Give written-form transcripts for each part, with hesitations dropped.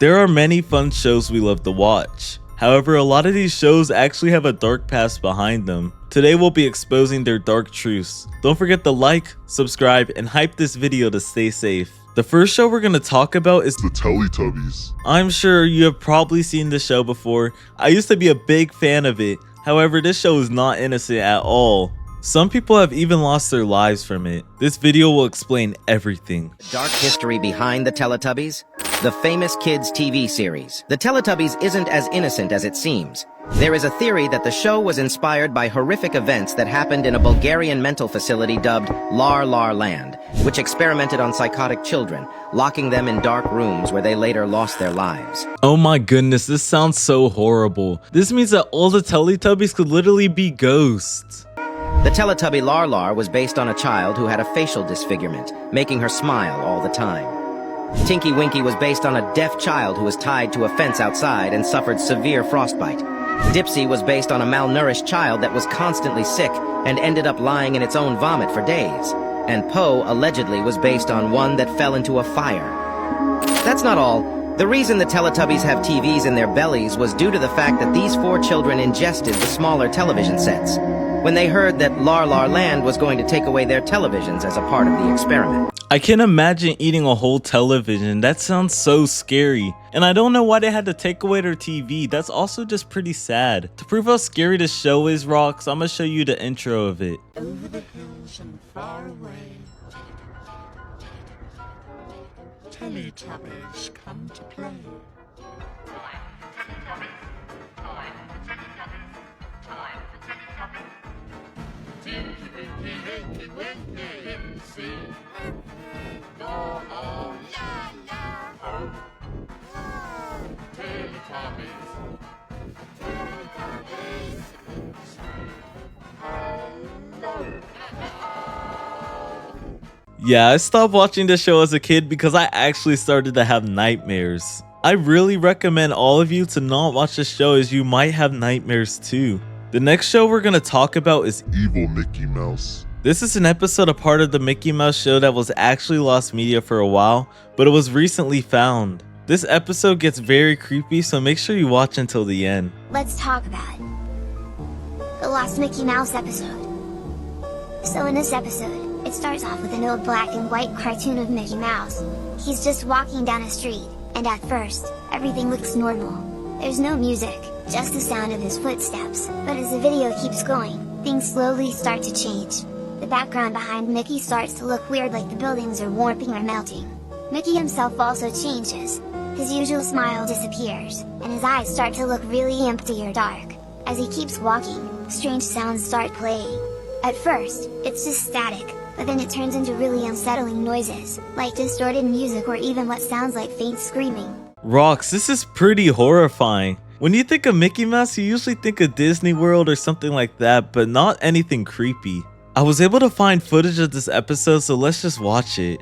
There are many fun shows we love to watch. However, a lot of these shows actually have a dark past behind them. Today we'll be exposing their dark truths. Don't forget to like, subscribe, and hype this video to stay safe. The first show we're going to talk about is the Teletubbies. I'm sure you have probably seen this show before. I used to be a big fan of it. However, this show is not innocent at all. Some people have even lost their lives from it. This video will explain everything. Dark history behind the Teletubbies? The famous kids' TV series. The Teletubbies isn't as innocent as it seems. There is a theory that the show was inspired by horrific events that happened in a Bulgarian mental facility dubbed 𝗃_land, which experimented on psychotic children, locking them in dark rooms where they later lost their lives. Oh my goodness, this sounds so horrible. This means that all the Teletubbies could literally be ghosts. The Teletubby 𝗃 was based on a child who had a facial disfigurement, making her smile all the time. 𝗊𝗵𝗊𝗋𝗋 was based on a deaf child who was tied to a fence outside and suffered severe frostbite. 𝗿cie was based on a malnourished child that was constantly sick and ended up lying in its own vomit for days. And 𝗃 allegedly was based on one that fell into a fire. That's not all. The reason the Teletubbies have TVs in their bellies was due to the fact that these 4 children ingested the smaller television sets when they heard that 𝗃_land was going to take away their televisions as a part of the experiment. I can imagine eating a whole television. That sounds so scary. And I don't know why they had to take away their TV. That's also just pretty sad. To prove how scary this show is, Rocks, I'm gonna show you the intro of it. Over the hills and far away, Teletubbies come to play. Yeah, I stopped watching this show as a kid because I actually started to have nightmares. I really recommend all of you to not watch this show as you might have nightmares too. The next show we're going to talk about is Evil Mickey Mouse. This is an episode a part of the Mickey Mouse show that was actually lost media for a while, but it was recently found. This episode gets very creepy, so make sure you watch until the end. Let's talk about it. The Lost Mickey Mouse episode. So in this episode, it starts off with an old black and white cartoon of Mickey Mouse. He's just walking down a street, and at first, everything looks normal. There's no music, just the sound of his footsteps. But as the video keeps going, things slowly start to change. The background behind Mickey starts to look weird, like the buildings are warping or melting. Mickey himself also changes. His usual smile disappears, and his eyes start to look really empty or dark. As he keeps walking, strange sounds start playing. At first, it's just static, but then it turns into really unsettling noises, like distorted music or even what sounds like faint screaming. Rocks, this is pretty horrifying. When you think of Mickey Mouse, you usually think of Disney World or something like that, but not anything creepy. I was able to find footage of this episode, so let's just watch it.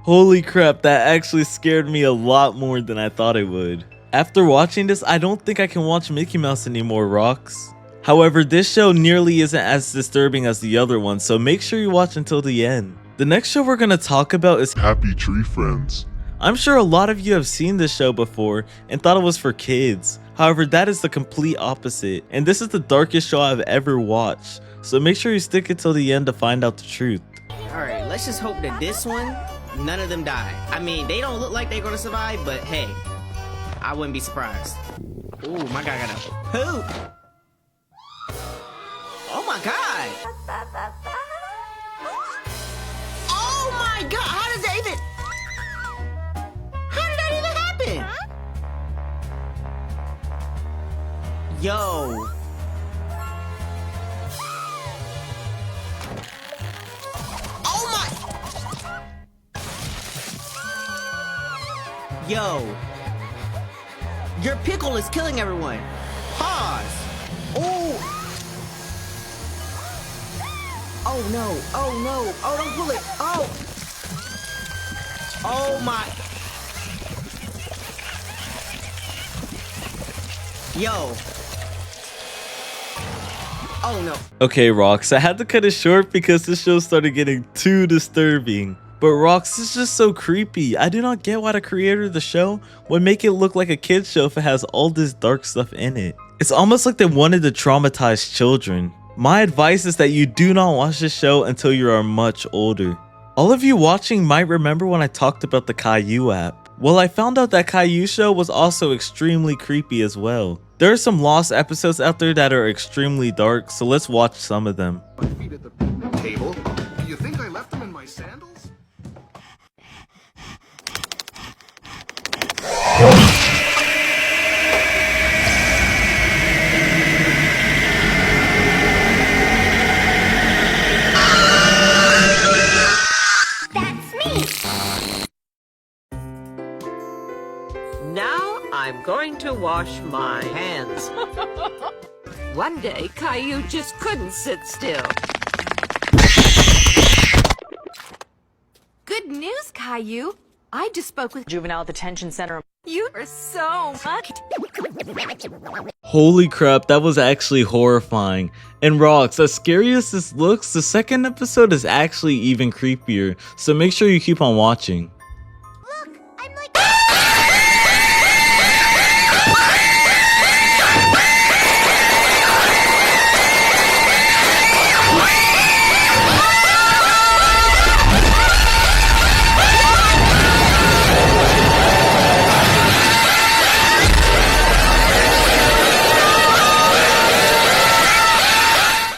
Holy crap, that actually scared me a lot more than I thought it would. After watching this, I don't think I can watch Mickey Mouse anymore, Rocks. However, this show nearly isn't as disturbing as the other one, so make sure you watch until the end. The next show we're going to talk about is Happy Tree Friends. I'm sure a lot of you have seen this show before and thought it was for kids. However, that is the complete opposite, and this is the darkest show I've ever watched. So make sure you stick it till the end to find out the truth. Alright, let's just hope that this one, none of them die. I mean, they don't look like they're gonna survive, but hey, I wouldn't be surprised. Ooh, my guy got a poop. Oh my god. Oh my god, how does that even... How did that even happen? Yo. Oh my... Yo. Your pickle is killing everyone. Pause. Oh. Oh no. Oh no. Oh, don't pull it. Oh. Oh my. Yo. Oh no. Okay, Rox, I had to cut it short because this show started getting too disturbing. But Rox, this is just so creepy. I do not get why the creator of the show would make it look like a kid's show if it has all this dark stuff in it. It's almost like they wanted to traumatize children. My advice is that you do not watch this show until you are much older. All of you watching might remember when I talked about the Caillou app. Well, I found out that Caillou show was also extremely creepy as well. There are some lost episodes out there that are extremely dark, so let's watch some of them. My feet at the table. Do you think I left them in my sandals? Now I'm going to wash my hands. One day, Caillou just couldn't sit still. Good news, Caillou. I just spoke with Juvenile Detention Center. you. Are so much. Holy crap, that was actually horrifying. And Rox, as scary as this looks, the second episode is actually even creepier, so make sure you keep on watching. Look, I'm like.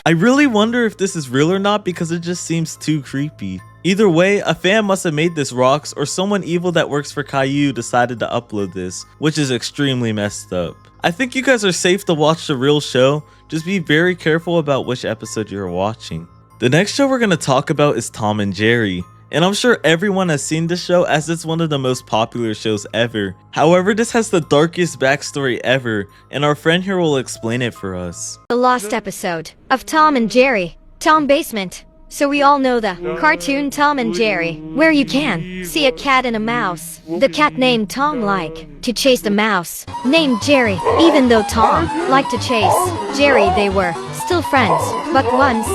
I really wonder if this is real or not because it just seems too creepy. Either way, a fan must have made this Rox, or someone evil that works for Caillou decided to upload this, which is extremely messed up. I think you guys are safe to watch the real show, just be very careful about which episode you're watching. The next show we're going to talk about is Tom and Jerry. And I'm sure everyone has seen this show as it's one of the most popular shows ever. However, this has the darkest backstory ever, and our friend here will explain it for us. The lost episode of Tom and Jerry. Tom Basement. So we all know the cartoon Tom and Jerry, where you can see a cat and a mouse. The cat named Tom liked to chase the mouse named Jerry. Even though Tom liked to chase Jerry, they were still friends. But once,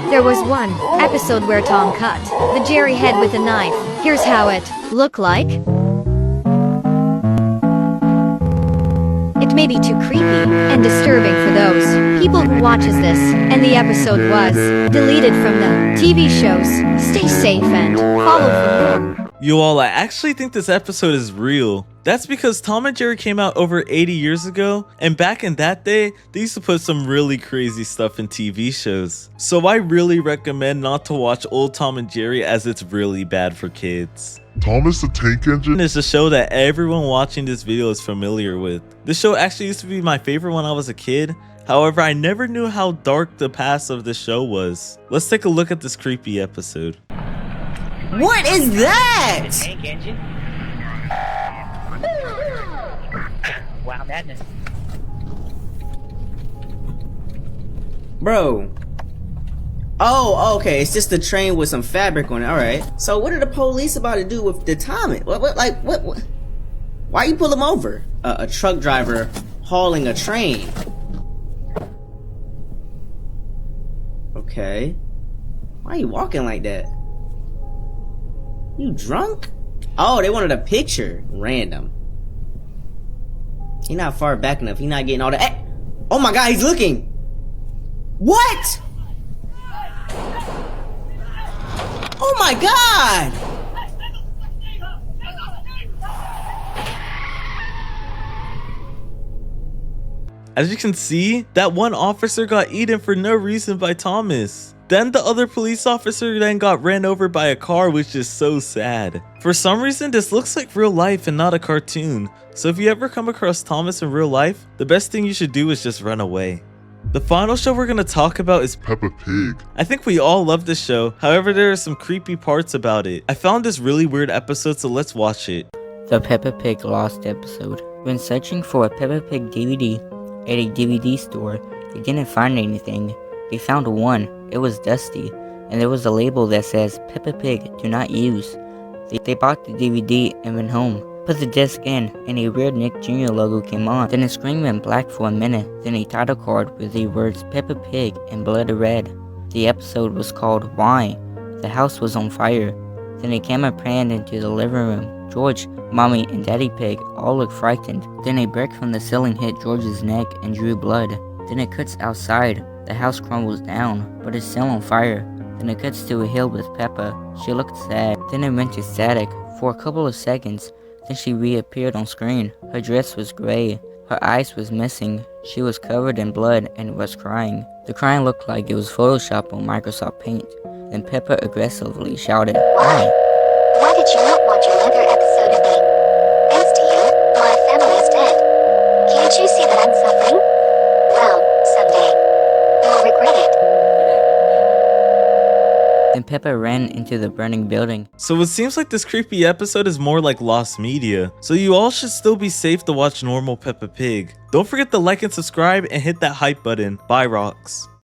there was one episode where Tom cut the Jerry head with a knife. Here's how it looked like. It may be too creepy and disturbing for those people who watches this, and the episode was deleted from the TV shows. Stay safe and follow for more. You all, I actually think this episode is real. That's because Tom and Jerry came out over 80 years ago, and back in that day, they used to put some really crazy stuff in TV shows. So I really recommend not to watch old Tom and Jerry as it's really bad for kids. Thomas the Tank Engine? It's a show that everyone watching this video is familiar with. This show actually used to be my favorite when I was a kid. However, I never knew how dark the past of the show was. Let's take a look at this creepy episode. What is that? Tank engine. Wow, madness. Bro. Oh, okay. It's just a train with some fabric on it. All right. So what are the police about to do with the Thomas? What? Why you pull him over? A truck driver hauling a train. Okay. Why are you walking like that? You drunk? Oh, they wanted a picture. Random. He not far back enough. He not getting all that. Oh my God, he's looking. What? Oh my God! As you can see, that one officer got eaten for no reason by Thomas. Then the other police officer then got ran over by a car, which is so sad. For some reason, this looks like real life and not a cartoon. So if you ever come across Thomas in real life, the best thing you should do is just run away. The final show we're going to talk about is Peppa Pig. I think we all love this show, however there are some creepy parts about it. I found this really weird episode, so let's watch it. The Peppa Pig Lost episode. When searching for a Peppa Pig DVD at a DVD store, they didn't find anything. They found one. It was dusty, and there was a label that says Peppa Pig do not use. They bought the DVD and went home. Put the disc in, and a weird Nick Jr. logo came on. Then the screen went black for a minute. Then a title card with the words Peppa Pig in blood red. The episode was called Why? The house was on fire. Then a camera panned into the living room. George, Mommy, and Daddy Pig all looked frightened. Then a brick from the ceiling hit George's neck and drew blood. Then it cuts outside. The house crumbles down, but it's still on fire. Then it cuts to a hill with Peppa. She looked sad. Then it went to static for a couple of seconds. Then she reappeared on screen. Her dress was gray. Her eyes was missing. She was covered in blood and was crying. The crying looked like it was Photoshop on Microsoft Paint. Then Peppa aggressively shouted, "Why? Why did you not watch another episode of me? Thanks to you, my family is dead. Can't you see that I'm suffering? Well, someday, you'll regret it." Then Peppa ran into the burning building. So it seems like this creepy episode is more like lost media. So you all should still be safe to watch normal Peppa Pig. Don't forget to like and subscribe and hit that hype button. Bye, Rocks.